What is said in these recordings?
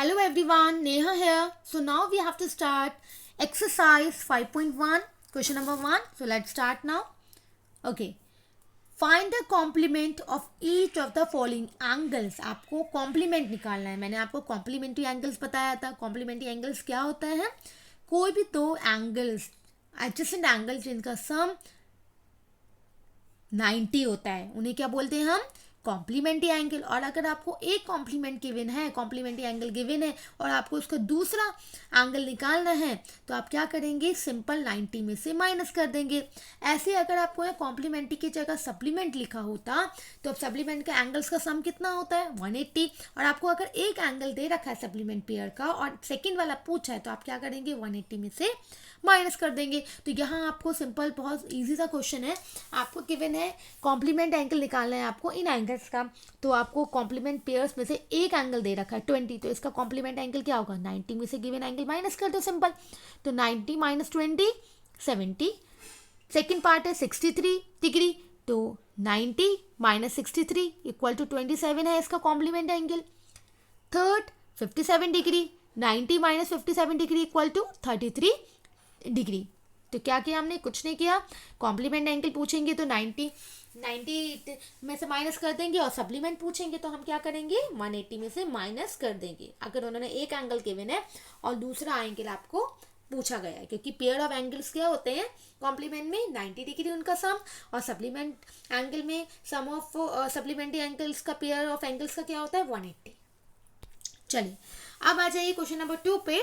Hello everyone, Neha here. So now we have to start exercise 5.1, question number 1. So let's start now. Okay. Find the complement of each of the following angles. आपको complement निकालना है. मैंने आपको complementary angles बताया था. Complementary angles क्या होता है? कोई भी दो angles, adjacent angles जिनका sum 90 होता है, उन्हें क्या बोलते हैं हम? Complementary angle. और अगर आपको एक कॉम्प्लीमेंट गिवन है, कॉम्प्लीमेंट्री एंगल गिवन है और आपको उसका दूसरा एंगल निकालना है, तो आप क्या करेंगे? सिंपल 90 में से माइनस कर देंगे. ऐसे अगर आपको कॉम्प्लीमेंट्री की जगह सप्लीमेंट लिखा होता तो अब सप्लीमेंट के एंगल्स का सम कितना होता है? 180. और आपको अगर एक एंगल दे रखा है सप्लीमेंट पेयर का और सेकेंड वाला पूछा है, तो आप क्या करेंगे? 180 में से माइनस कर देंगे. तो यहाँ आपको सिंपल, बहुत ईजी सा क्वेश्चन है. आपको गिवन है कॉम्प्लीमेंट एंगल निकालना है आपको इन एंगल्स का. तो आपको कॉम्प्लीमेंट पेयर्स में से एक एंगल दे रखा है 20, तो इसका कॉम्प्लीमेंट एंगल क्या होगा? 90 में से गिवन एंगल माइनस कर दो सिंपल. तो 90 माइनस 20 70. सेकेंड पार्ट है 63 डिग्री, तो 90 माइनस 63 इक्वल टू 27 है इसका complement angle. Third 57 degree, 90 minus 57 degree equal to 33 degree. तो क्या किया हमने? कुछ नहीं किया. कॉम्प्लीमेंट एंगल पूछेंगे तो 90 में से माइनस कर देंगे और सप्लीमेंट पूछेंगे तो हम क्या करेंगे? 180 में से माइनस कर देंगे अगर उन्होंने एक एंगल गिवन है और दूसरा एंगल आपको पूछा गया है. क्योंकि पेयर ऑफ एंगल्स क्या होते हैं? कॉम्प्लीमेंट में 90 डिग्री उनका सम, और सप्लीमेंट एंगल में सम ऑफ सप्लीमेंट्री एंगल्स का पेयर ऑफ एंगल्स का क्या होता है? 180. चलिए अब आ जाइए क्वेश्चन नंबर 2 पे.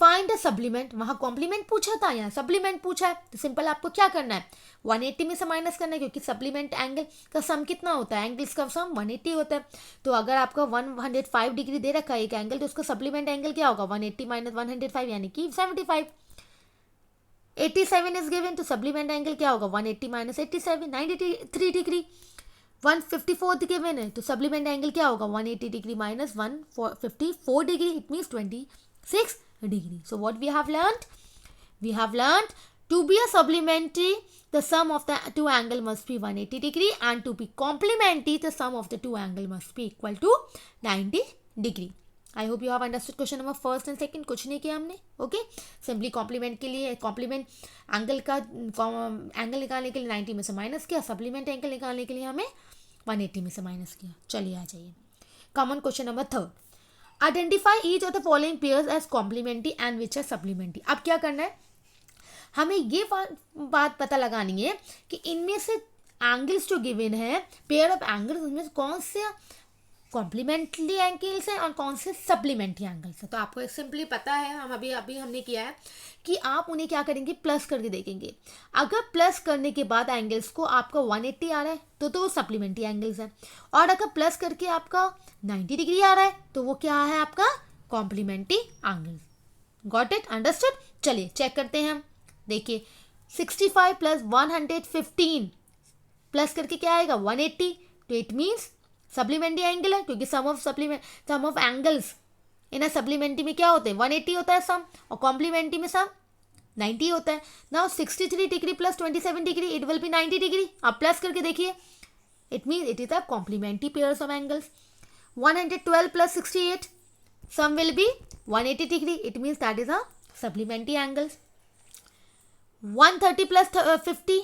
Find the supplement. वहाँ कॉम्प्लीमेंट पूछा था, यहाँ सप्लीमेंट पूछा है, तो सिंपल आपको क्या करना है? 180 में से माइनस करना है, क्योंकि सप्लीमेंट एंगल का सम कितना होता है? एंगल्स का सम 180 होता है. तो अगर आपका 105 डिग्री दे रखा है एक एंगल, तो उसका सप्लीमेंट एंगल क्या होगा? 180 माइनस 105 यानी कि 75. 87 इज गिवन, तो सप्लीमेंट एंगल क्या होगा? 180 माइनस 87 93 डिग्री. 154 गिवन है, तो सप्लीमेंट एंगल क्या होगा? 180 degree minus 154 degree, it means 26 degree. So what we have learned? We have learned to be a supplementary, the sum of the two angle must be 180 degree, and to be complementary, the sum of the two angle must be equal to 90 degree. I hope you have understood question number first and second. कुछ नहीं किया हमने. Okay, simply complement के लिए, complement angle का angle निकालने के लिए 90 में से माइनस किया, सप्लीमेंट एंगल निकालने के लिए हमें 180 में से माइनस किया. चलिए आ जाइए common question number 3. Identify each of the following pairs as complementary and which are supplementary. अब क्या करना है? हमें ये बात पता लगानी है कि इनमें से एंगल्स जो गिवन है, पेयर ऑफ एंगल्स, उनमें कौन से कॉम्प्लीमेंट्री एंगल्स हैं और कौन से सप्लीमेंट्री एंगल्स हैं. तो आपको सिंपली पता है, हम अभी हमने किया है कि आप उन्हें क्या करेंगे? प्लस करके देखेंगे. अगर प्लस करने के बाद एंगल्स को आपका 180 आ रहा है तो वो सप्लीमेंट्री एंगल्स है, और अगर प्लस करके आपका 90 डिग्री आ रहा है तो वो क्या है? आपका complementary angles. Got it? Understood? चलिए चेक करते हैं हम. देखिए 65 प्लस 115 प्लस करके क्या आएगा? 180. तो इट मीन्स सप्लीमेंट्री एंगल है, क्योंकि sum of angles in a supplementary में क्या होते हैं? 180 होता है सम, और कॉम्प्लीमेंट्री में सम 90 होता है. Now 63 degree plus 27 degree, it will be 90 degree. आप प्लस करके देखिए, it means it is a complementary pairs of angles. 112 plus 68, sum will be 180 degree, it means that is a supplementary angles. 130 plus 50,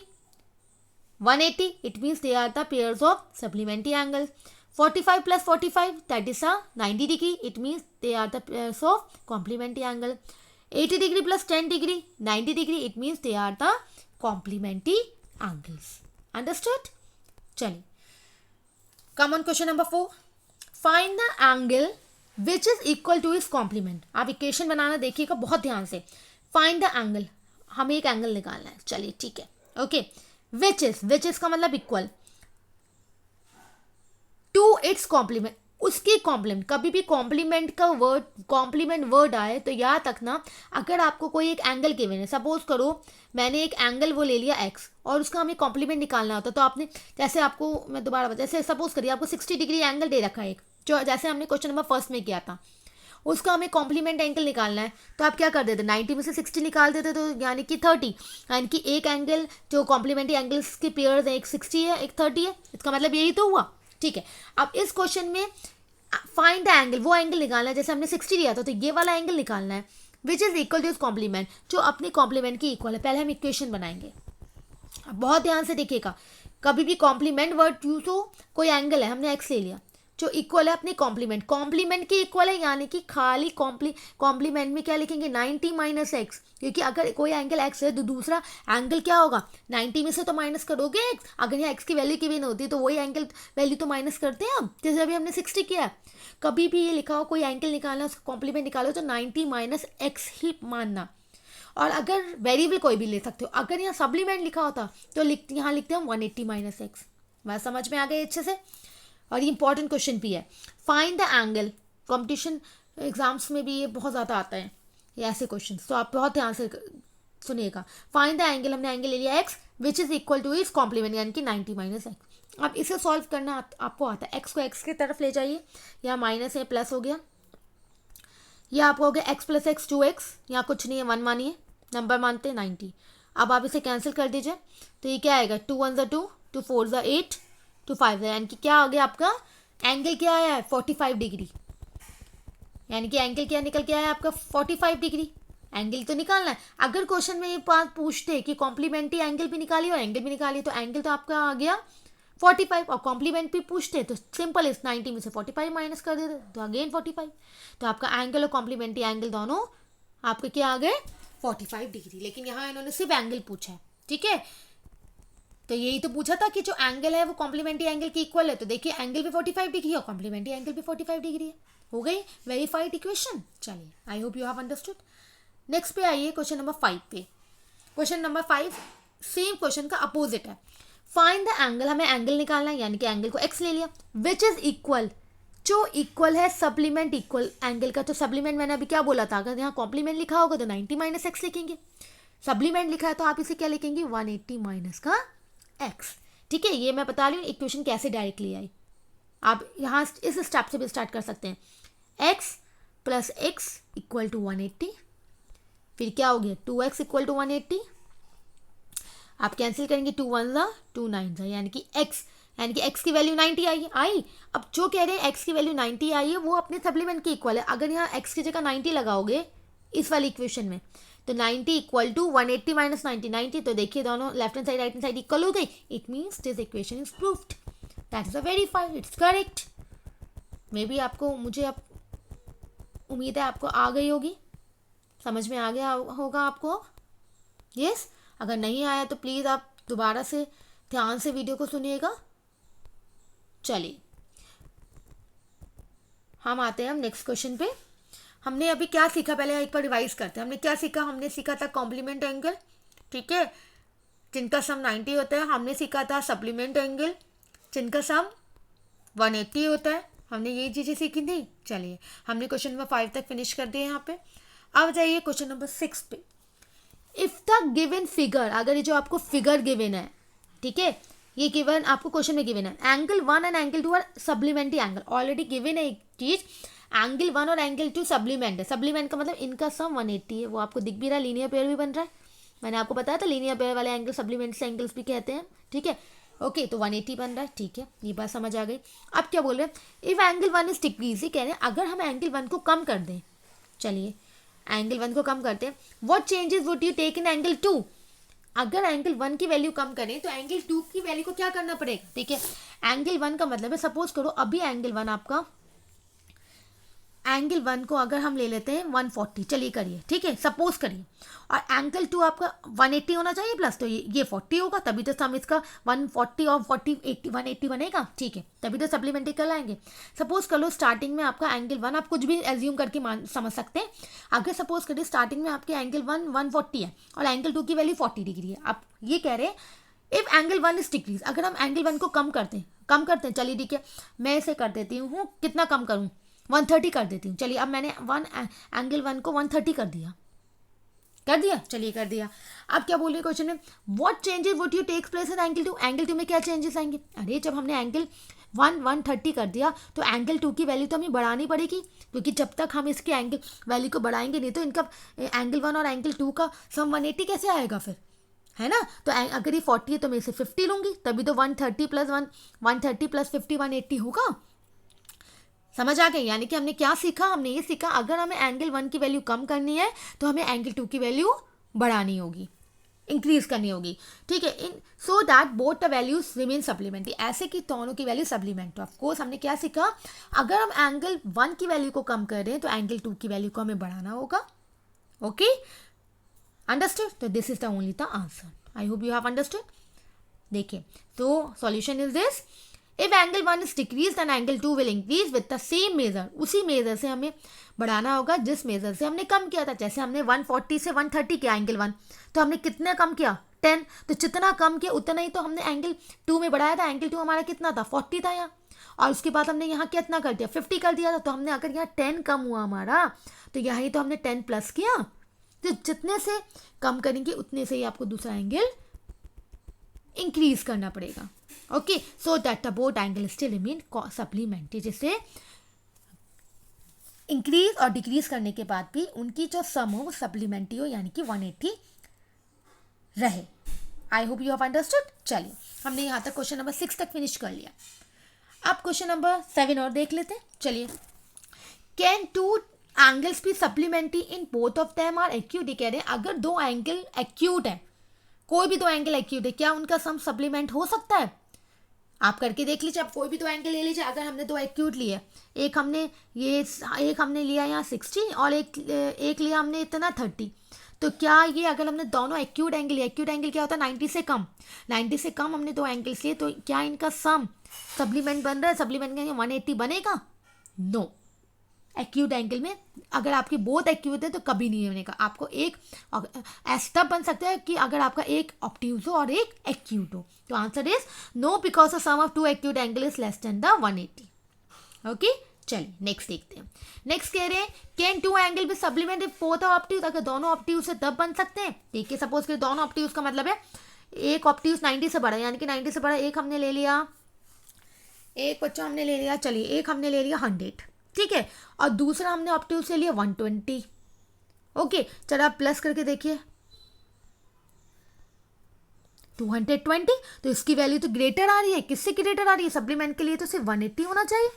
180, it means they are the pairs of supplementary angles. 45 plus 45, that is a 90 degree, it means they are the pairs of complementary angle. 80 degree plus 10 degree, 90 degree, it means they are the complementary angles. Understood? चलिए come on question number 4. Find the angle which is equal to its complement. आप equation बनाना देखिएगा बहुत ध्यान से. Find the angle, हमें एक angle निकालना है. चलिए ठीक है. ओके, विच इज का मतलब इक्वल टू इट्स कॉम्प्लीमेंट, उसकी कॉम्प्लीमेंट. कभी भी कॉम्प्लीमेंट का वर्ड, कॉम्प्लीमेंट वर्ड आए तो याद रखना, अगर आपको कोई एक एंगल गिवन है, सपोज करो मैंने एक एंगल वो ले लिया एक्स और उसका हमें कॉम्प्लीमेंट निकालना होता, तो आपने जैसे आपको मैं दोबारा बता, जैसे सपोज करिए आपको 60 डिग्री एंगल दे रखा है एक, जो जैसे हमने क्वेश्चन नंबर फर्स्ट में किया था, उसका हमें कॉम्प्लीमेंट एंगल निकालना है. तो आप क्या कर देते? 90 में से 60 निकाल देते, तो यानी कि 30, यानी कि एक एंगल जो कॉम्प्लीमेंट्री एंगल्स के पेयर्स हैं, एक 60 है एक 30 है. इसका मतलब यही तो हुआ. ठीक है, अब इस क्वेश्चन में फाइंड द एंगल, वो एंगल निकालना है, जैसे हमने 60 लिया था तो ये वाला एंगल निकालना है विच इज इक्वल टू इस कॉम्प्लीमेंट, जो अपने कॉम्प्लीमेंट की इक्वल है। पहले हम इक्वेशन बनाएंगे, अब बहुत ध्यान से देखिएगा, कभी भी कॉम्प्लीमेंट वर्ड यूज हो, कोई एंगल है, हमने एक्स ले लिया जो इक्वल है अपने कॉम्प्लीमेंट, कॉम्प्लीमेंट की इक्वल है, यानी कि खाली कॉम्प्लीमेंट में क्या लिखेंगे 90 माइनस एक्स, क्योंकि अगर कोई एंगल एक्स है तो दूसरा एंगल क्या होगा 90 में से तो माइनस करोगे एक्स, अगर यहाँ एक्स की वैल्यू की भी नहीं होती तो वही एंगल वैल्यू तो माइनस करते हैं हम, जैसे अभी हमने 60 किया है। कभी भी ये लिखा हो कोई एंगल निकालना, उसका कॉम्प्लीमेंट निकालो तो 90 माइनस एक्स ही मानना, और अगर वेरिएबल कोई भी ले सकते हो, अगर यहाँ सप्लीमेंट लिखा होता तो यहाँ लिखते हैं 180 माइनस एक्स। बात समझ में आ गई अच्छे से, और ये इंपॉर्टेंट क्वेश्चन भी है। Find the angle, competition exams में भी ये बहुत ज़्यादा आता है ये ऐसे क्वेश्चन, तो आप बहुत ध्यान से सुनिएगा। फाइंड द एंगल, हमने एंगल ले लिया X which is equal to is complement यानी कि 90 माइनस एक्स। अब इसे सॉल्व करना आपको आता है, एक्स को एक्स की तरफ ले जाइए, यहाँ माइनस है प्लस हो गया, यह आपको हो गया एक्स प्लस एक्स 2x, यहाँ कुछ नहीं है 1 मानिए, नंबर मानते हैं 90। अब आप इसे कैंसिल कर दीजिए तो ये क्या आएगा 2 1 2, 2 4 8, 2 5, यानी कि क्या आ गया आपका एंगल क्या आया है 45 डिग्री, यानी कि एंगल क्या निकल के आया आपका 45 डिग्री। एंगल तो निकालना है, अगर क्वेश्चन में ये बात पूछते कि कॉम्प्लीमेंट्री एंगल भी निकालिए और एंगल भी निकालिए तो एंगल तो आपका आ गया 45, और कॉम्प्लीमेंट भी पूछते तो सिंपल इस 90 में से 45 माइनस कर देते तो अगेन 45, तो आपका एंगल और कॉम्प्लीमेंट्री एंगल दोनों आपके क्या आ गए 45 डिग्री। लेकिन यहाँ इन्होंने सिर्फ एंगल पूछा है, ठीक है, तो यही तो पूछा था कि जो एंगल है वो कॉम्प्लीमेंट्री एंगल की इक्वल है, तो देखिए एंगल भी 45 डिग्री और कॉम्प्लीमेंट्री एंगल भी 45 डिग्री है, हो गई वेरीफाइड इक्वेशन। चलिए आई hope you have understood. Next पे आइए क्वेश्चन नंबर 5 पे। क्वेश्चन नंबर 5 सेम क्वेश्चन का अपोजिट है। फाइंड द एंगल, हमें एंगल निकालना है, यानी कि एंगल को एक्स ले लिया विच इज इक्वल, जो इक्वल है सप्लीमेंट इक्वल एंगल का, तो सप्लीमेंट मैंने अभी क्या बोला था, अगर यहाँ कॉम्प्लीमेंट लिखा होगा तो 90 माइनस एक्स लिखेंगे, सप्लीमेंट लिखा है तो आप इसे क्या लिखेंगे 180 माइनस का एक्स, ठीक है। ये मैं बता रही हूँ इक्वेशन कैसे डायरेक्टली आई, आप यहाँ इस स्टेप से भी स्टार्ट कर सकते हैं। X plus X equal to 180, फिर क्या हो गया 2x इक्वल टू 180, आप कैंसिल करेंगे 2 1 2 9, यानी कि x की वैल्यू 90 आई। अब जो कह रहे हैं x की वैल्यू 90 आई है वो अपने सप्लीमेंट की इक्वल है, अगर यहाँ x की जगह 90 लगाओगे इस वाली इक्वेशन में तो 90 इक्वल टू 180 माइनस 90, तो देखिए दोनों left hand side right hand side equal हो गई, it means this equation is proved, that is a verified, it's correct. May be आपको, मुझे अब उम्मीद है आपको आ गई होगी, समझ में आ गया होगा आपको, यस। अगर नहीं आया तो प्लीज़ आप दोबारा से ध्यान से वीडियो को सुनिएगा। चलिए हम आते हैं हम नेक्स्ट क्वेश्चन पे। हमने अभी क्या सीखा, पहले एक बार रिवाइज करते हैं। हमने क्या सीखा, हमने सीखा था कॉम्प्लीमेंट एंगल, ठीक है, जिनका सम 90 होता है। हमने सीखा था सप्लीमेंट एंगल जिनका सम 180 होता है, हमने ये चीज़ें सीखी थी। चलिए हमने क्वेश्चन नंबर 5 तक फिनिश कर दिए यहाँ पे। अब जाइए क्वेश्चन नंबर 6 पे। इफ द गिवन फिगर, अगर ये जो आपको फिगर गिवन है, ठीक है, ये गिवन आपको क्वेश्चन में गिवन है, angle 1 and angle 2 are supplementary angle, already given है एक चीज, एंगल 1 और एंगल 2 सप्लीमेंट है। सप्लीमेंट का मतलब इनका सम 180 है, वो आपको दिख भी रहा है, लीनियर पेयर भी बन रहा है, मैंने आपको बताया था लीनियर पेयर वाले एंगल सप्लीमेंट्री एंगल्स भी कहते हैं, ठीक है। ओके तो 180 बन रहा है, ठीक है, ये बात समझ आ गई। अब क्या बोल रहे हैं, इफ एंगल 1 इज डिक्रीज, कह रहे हैं अगर हम एंगल 1 को कम कर दें, चलिए एंगल 1 को कम करते हैं, what changes would you take in angle 2, अगर एंगल 1 की वैल्यू कम करें तो एंगल 2 की वैल्यू को क्या करना पड़ेगा, ठीक है। एंगल 1 का मतलब है, सपोज करो अभी एंगल 1 आपका, एंगल 1 को अगर हम ले लेते हैं 140, चलिए करिए, ठीक है, सपोज करिए, और एंगल 2 आपका 180 होना चाहिए प्लस, तो ये 40 होगा, तभी तो हम इसका 140 और 40 80 180 बनेगा, ठीक है, तभी तो सप्लीमेंट्री कर लाएंगे। सपोज कर लो स्टार्टिंग में आपका एंगल 1, आप कुछ भी एज्यूम करके समझ सकते हैं, अगर सपोज करिए स्टार्टिंग में आपके एंगल 1 140 है और एंगल 2 की वैल्यू 40 डिग्री है, आप ये कह रहे हैं इफ एंगल 1 इज डिक्रीज, अगर हम एंगल 1 को कम करते हैं, चलिए ठीक है, मैं इसे कर देती हूँ, कितना कम करूँ, 130 कर देती हूँ। चलिए अब मैंने एंगल 1 को 130 कर दिया, चलिए कर दिया। अब क्या बोल रहे क्वेश्चन में, what changes would you takes place in angle 2, angle 2 में क्या चेंजेस आएंगे, अरे जब हमने एंगल 1 130 कर दिया तो एंगल 2 की वैल्यू तो हमें बढ़ानी पड़ेगी, क्योंकि जब तक हम इसके एंगल वैल्यू को बढ़ाएंगे नहीं तो इनका एंगल 1 और एंगल 2 का सम 180 कैसे आएगा फिर, है ना। तो अगर ये 40 है तो मैं इसे 50 लूँगी, तभी तो 130 प्लस 50 180 होगा। समझ आ गई? यानी कि हमने क्या सीखा? हमने ये सीखा अगर हमें एंगल 1 की वैल्यू कम करनी है तो हमें एंगल 2 की वैल्यू बढ़ानी होगी, इंक्रीज करनी होगी, ठीक है, in so that both the values remain supplementary, ऐसे कि दोनों की वैल्यू सप्लीमेंट। ऑफ कोर्स हमने क्या सीखा? अगर हम एंगल 1 की वैल्यू को कम कर रहे हैं तो एंगल 2 की वैल्यू को हमें बढ़ाना होगा। Okay, understood? तो this is the only the answer. I hope you have understood. देखिए, तो solution is this, if angle 1 is decrease and angle 2 will increase with the same measure, उसी मेजर से हमें बढ़ाना होगा जिस मेजर से हमने कम किया था। जैसे हमने 140 से 130 किया एंगल 1, तो हमने कितना कम किया? 10। तो जितना कम किया उतना ही तो हमने एंगल 2 में बढ़ाया था। एंगल 2 हमारा कितना था? 40 था यहाँ, और उसके बाद हमने यहाँ कितना कर दिया? 50 कर दिया था। तो हमने अगर यहाँ 10 कम हुआ हमारा, तो यहाँ ही तो हमने 10 प्लस किया। तो जितने से कम करेंगे उतने से ही आपको दूसरा एंगल इंक्रीज करना पड़ेगा। Okay, so that the both angle still remain supplementary, जिससे इंक्रीज और डिक्रीज करने के बाद भी उनकी जो सम हो वो सप्लीमेंट्री हो, यानी कि 180 रहे। आई होप यू हैव अंडरस्टूड। चलिए, हमने यहाँ तक क्वेश्चन नंबर 6 तक फिनिश कर लिया। अब क्वेश्चन नंबर 7 और देख लेते हैं। चलिए, can two angles be supplementary in both of them are acute? कह रहे हैं अगर दो एंगल एक्यूट है, कोई भी दो एंगल एक्यूट है, क्या उनका सम सप्लीमेंट हो सकता है? आप करके देख लीजिए। आप कोई भी दो एंगल ले लीजिए। अगर हमने दो एक्यूट लिए, एक हमने लिया यहाँ 60 और एक लिया हमने इतना 30, तो क्या ये अगर हमने दोनों एक्यूट एंगल क्या होता है? 90 से कम। 90 से कम हमने दो एंगल्स लिए, तो क्या इनका सम सप्लीमेंट बन रहा है? सप्लीमेंट कहेंगे 180 बनेगा? नो। एक्यूट एंगल में अगर आपकी बोथ एक्यूट है तो कभी नहीं बनेगा। आपको एक तब बन सकता है कि अगर आपका एक ऑब्ट्यूज हो और एक एक्यूट हो। तो answer is no, because the sum of two acute angle is less than the 180। Okay, चलिए नेक्स्ट देखते हैं। नेक्स्ट कह रहे हैं can two angle be supplement if both are obtuse? अगर दोनों ऑब्ट्यूज से तब बन सकते हैं। देखिए, सपोज कि दोनों ऑब्ट्यूज का मतलब है एक ऑब्ट्यूज 90 से बड़ा, यानी कि 90 से बड़ा एक हमने ले लिया, एक बच्चा हमने ले लिया, चलिए एक हमने ले लिया 100, ठीक है, और दूसरा हमने ऑब्ट्यूज से लिया 120। ओके, चलो आप प्लस करके देखिए 220, तो इसकी वैल्यू तो ग्रेटर आ रही है। किससे ग्रेटर आ रही है? सप्लीमेंट के लिए तो सिर्फ 180 होना चाहिए,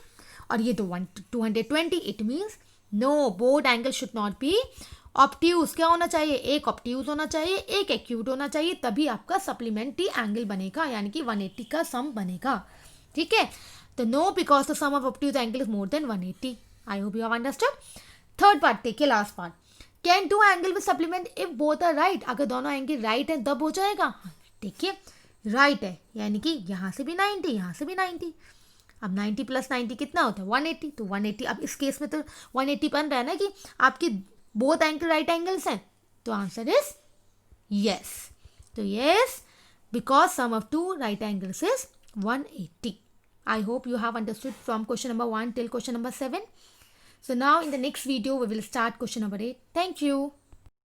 और ये तो 220। It means no, both angle should not be obtuse. क्या होना चाहिए? एक ऑब्ट्यूज होना चाहिए, एक एक्यूट होना चाहिए, तभी आपका सप्लीमेंट्री एंगल बनेगा, यानी कि 180 का सम बनेगा। ठीक है, तो no, because the sum of obtuse angle is more than 180। I hope you have understood. Third part देखिए, last part. Can two angle with supplement if both are right? अगर दोनों एंगल राइट है तब हो जाएगा। देखिए, राइट है यानी कि यहाँ से भी 90, यहाँ से भी 90। अब 90 प्लस 90 कितना होता है? 180। तो 180, अब इस केस में तो 180 बन रहा है ना कि आपकी बोथ एंगल राइट एंगल्स हैं, तो आंसर इज यस। तो yes, because sum of two right angles is 180. I hope you have understood from question number 1 till question number 7. So now in the next video we will start question number 8. Thank you.